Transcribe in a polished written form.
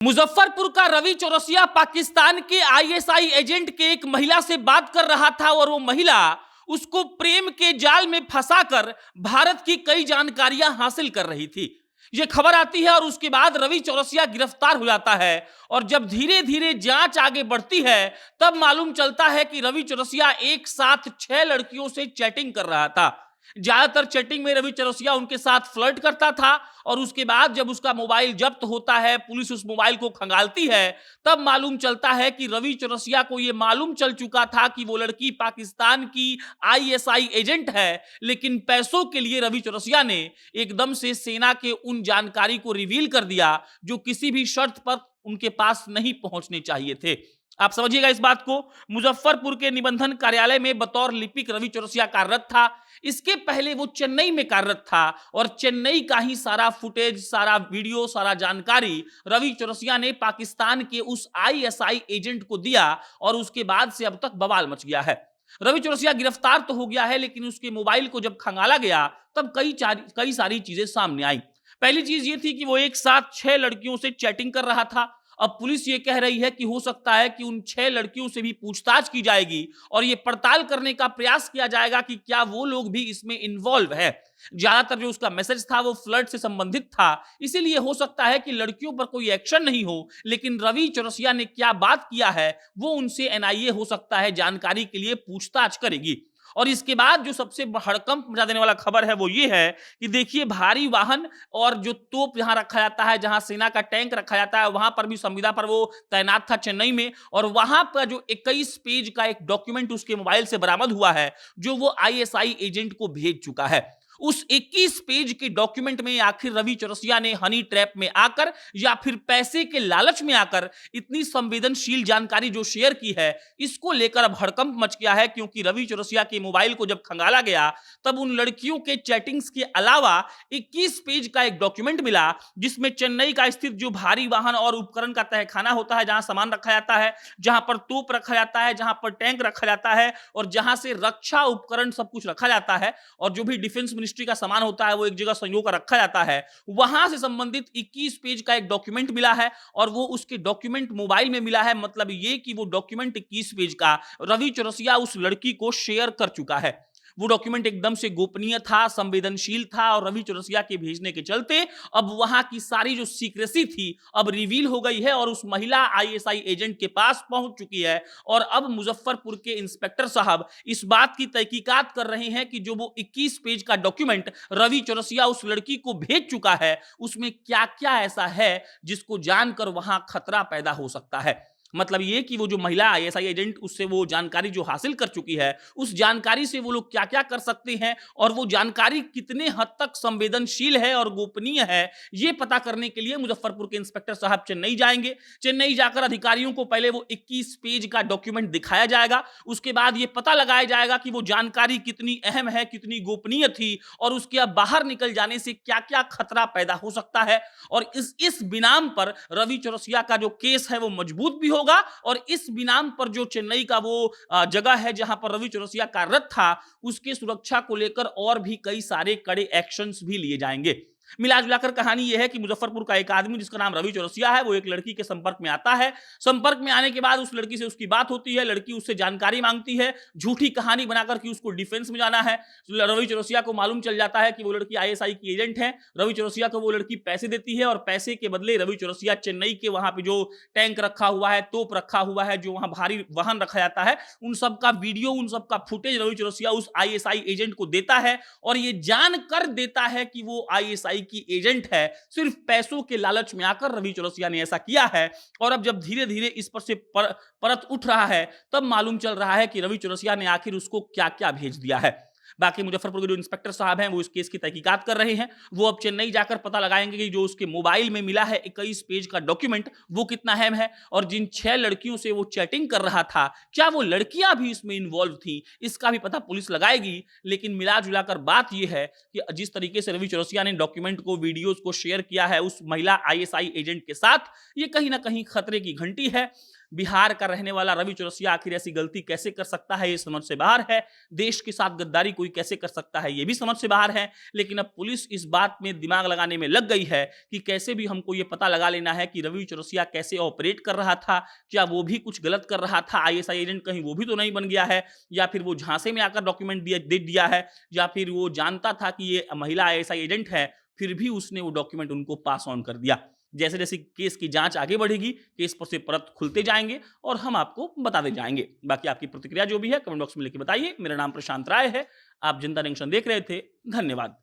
मुजफ्फरपुर का रवि चौरसिया पाकिस्तान के ISI agent के एक महिला से बात कर रहा था और वो महिला उसको प्रेम के जाल में फंसाकर भारत की कई जानकारियां हासिल कर रही थी। ये खबर आती है और उसके बाद रवि चौरसिया गिरफ्तार हो जाता है और जब धीरे धीरे जांच आगे बढ़ती है तब मालूम चलता है कि रवि चौरसिया एक साथ 6 लड़कियों से चैटिंग कर रहा था। ज्यादातर चैटिंग में रवि चौरसिया उनके साथ फ्लर्ट करता था और उसके बाद जब उसका मोबाइल जब्त होता है, पुलिस उस मोबाइल को खंगालती है, तब मालूम चलता है कि रवि चौरसिया को यह मालूम चल चुका था कि वो लड़की पाकिस्तान की आईएसआई एजेंट है। लेकिन पैसों के लिए रवि चौरसिया ने एकदम से सेना के उन जानकारी को रिवील कर दिया जो किसी भी शर्त पर उनके पास नहीं पहुंचने चाहिए थे। आप समझिएगा इस बात को। मुजफ्फरपुर के निबंधन कार्यालय में बतौर लिपिक रवि चौरसिया कार्यरत था। इसके पहले वो चेन्नई में कार्यरत था और चेन्नई का ही सारा फुटेज, सारा वीडियो, सारा जानकारी रवि चौरसिया ने पाकिस्तान के उस आईएसआई एजेंट को दिया और उसके बाद से अब तक बवाल मच गया है। रवि चौरसिया गिरफ्तार तो हो गया है लेकिन उसके मोबाइल को जब खंगाला गया तब कई सारी चीजें सामने आई। पहली चीज ये थी कि वो एक साथ 6 लड़कियों से चैटिंग कर रहा था। अब पुलिस ये कह रही है कि हो सकता है कि उन 6 लड़कियों से भी पूछताछ की जाएगी और ये पड़ताल करने का प्रयास किया जाएगा कि क्या वो लोग भी इसमें इन्वॉल्व है। ज्यादातर जो उसका मैसेज था वो फ्लर्ट से संबंधित था, इसीलिए हो सकता है कि लड़कियों पर कोई एक्शन नहीं हो, लेकिन रवि चौरसिया ने क्या बात किया है वो उनसे एनआईए हो सकता है जानकारी के लिए पूछताछ करेगी। और इसके बाद जो सबसे हड़कंप मचा देने वाला खबर है वो ये है कि देखिए, भारी वाहन और जो तोप जहां रखा जाता है, जहां सेना का टैंक रखा जाता है, वहां पर भी संविदा पर वो तैनात था चेन्नई में। और वहां पर जो 21 पेज का एक डॉक्यूमेंट उसके मोबाइल से बरामद हुआ है जो वो आईएसआई एजेंट को भेज चुका है। उस 21 पेज के डॉक्यूमेंट में आखिर रवि चौरसिया ने हनी ट्रैप में आकर या फिर पैसे के लालच में आकर इतनी संवेदनशील जानकारी जो शेयर की है, इसको लेकर अब हड़कंप मच गया है। क्योंकि रवि चौरसिया के मोबाइल को जब खंगाला गया तब उन लड़कियों के चैटिंग्स के अलावा 21 पेज का एक डॉक्यूमेंट मिला जिसमें चेन्नई का स्थित जो भारी वाहन और उपकरण का तहखाना होता है, जहां सामान रखा जाता है, जहां पर तोप रखा जाता है, जहां पर टैंक रखा जाता है और जहां से रक्षा उपकरण सब कुछ रखा जाता है और जो भी डिफेंस मिनिस्ट्री का सामान होता है वो एक जगह संजो कर रखा जाता है, वहां से संबंधित 21 पेज का एक डॉक्यूमेंट मिला है और वो उसके डॉक्यूमेंट मोबाइल में मिला है। मतलब ये कि वो डॉक्यूमेंट 21 पेज का रवि चौरसिया उस लड़की को शेयर कर चुका है। वो डॉक्यूमेंट एकदम से गोपनीय था, संवेदनशील था और रवि चौरसिया के भेजने के चलते अब वहां की सारी जो सीक्रेसी थी अब रिवील हो गई है और उस महिला आईएसआई एजेंट के पास पहुंच चुकी है। और अब मुजफ्फरपुर के इंस्पेक्टर साहब इस बात की तहकीकात कर रहे हैं कि जो वो 21 पेज का डॉक्यूमेंट रवि चौरसिया उस लड़की को भेज चुका है उसमें क्या क्या ऐसा है जिसको जानकर वहां खतरा पैदा हो सकता है। मतलब ये कि वो जो महिला आईएसआई एजेंट उससे वो जानकारी जो हासिल कर चुकी है, उस जानकारी से वो लोग क्या क्या कर सकते हैं और वो जानकारी कितने हद तक संवेदनशील है और गोपनीय है, ये पता करने के लिए मुजफ्फरपुर के इंस्पेक्टर साहब चेन्नई जाएंगे। चेन्नई जाकर अधिकारियों को पहले वो 21 पेज का डॉक्यूमेंट दिखाया जाएगा, उसके बाद ये पता लगाया जाएगा कि वो जानकारी कितनी अहम है, कितनी गोपनीय थी और उसके अब बाहर निकल जाने से क्या क्या खतरा पैदा हो सकता है। और इस बिनाम पर रवि चौरसिया का जो केस है वो मजबूत भी होगा और इस बिनाम पर जो चेन्नई का वो जगह है जहां पर रवि चौरसिया कार्यरत था, उसके सुरक्षा को लेकर और भी कई सारे कड़े एक्शंस भी लिए जाएंगे। मिला जुलाकर कहानी यह है कि मुजफ्फरपुर का एक आदमी जिसका नाम रवि चौरसिया है वो एक लड़की के संपर्क में आता है। संपर्क में आने के बाद उस लड़की से उसकी बात होती है, लड़की उससे जानकारी मांगती है, झूठी कहानी बनाकर कि उसको डिफेंस में जाना है। रवि चौरसिया को मालूम चल जाता है कि वो लड़की आईएसआई की एजेंट है। रवि चौरसिया को वो लड़की पैसे देती है और पैसे के बदले रवि चौरसिया चेन्नई के वहां पे जो टैंक रखा हुआ है, तोप रखा हुआ है, जो वहां भारी वाहन रखा जाता है, उन सब का वीडियो, उन सब का फुटेज रवि चौरसिया उस आईएसआई एजेंट को देता है और ये जानकर देता है कि वो आईएसआई की एजेंट है। सिर्फ पैसों के लालच में आकर रवि चौरसिया ने ऐसा किया है और अब जब धीरे धीरे इस पर से परत उठ रहा है तब मालूम चल रहा है कि रवि चौरसिया ने आखिर उसको क्या क्या भेज दिया है। बाकी मुजफ्फरपुर के जो इंस्पेक्टर साहब हैं वो इस केस की तहकीकात कर रहे हैं। वो अब चेन्नई जाकर पता लगाएंगे कि जो उसके मोबाइल में मिला है 21 पेज का डॉक्यूमेंट वो कितना अहम है और जिन 6 लड़कियों से वो चैटिंग कर रहा था क्या वो लड़कियां भी इसमें इन्वॉल्व थी, इसका भी पता पुलिस लगाएगी। लेकिन मिला जुलाकर बात यह है कि जिस तरीके से रवि चौरसिया ने डॉक्यूमेंट को, वीडियोज को शेयर किया है उस महिला आईएसआई एजेंट के साथ, ये कहीं ना कहीं खतरे की घंटी है। बिहार का रहने वाला रवि चौरसिया आखिर ऐसी गलती कैसे कर सकता है, ये समझ से बाहर है। देश के साथ गद्दारी कोई कैसे कर सकता है, ये भी समझ से बाहर है। लेकिन अब पुलिस इस बात में दिमाग लगाने में लग गई है कि कैसे भी हमको ये पता लगा लेना है कि रवि चौरसिया कैसे ऑपरेट कर रहा था, क्या वो भी कुछ गलत कर रहा था, आईएसआई एजेंट कहीं वो भी तो नहीं बन गया है, या फिर वो झांसे में आकर डॉक्यूमेंट दे दिया है, या फिर वो जानता था कि ये महिला आईएसआई एजेंट है, फिर भी उसने वो डॉक्यूमेंट उनको पास ऑन कर दिया। जैसे जैसे केस की जांच आगे बढ़ेगी, केस पर से परत खुलते जाएंगे और हम आपको बताते जाएंगे। बाकी आपकी प्रतिक्रिया जो भी है कमेंट बॉक्स में लिख के बताइए। मेरा नाम प्रशांत राय है, आप जनता जंक्शन देख रहे थे। धन्यवाद।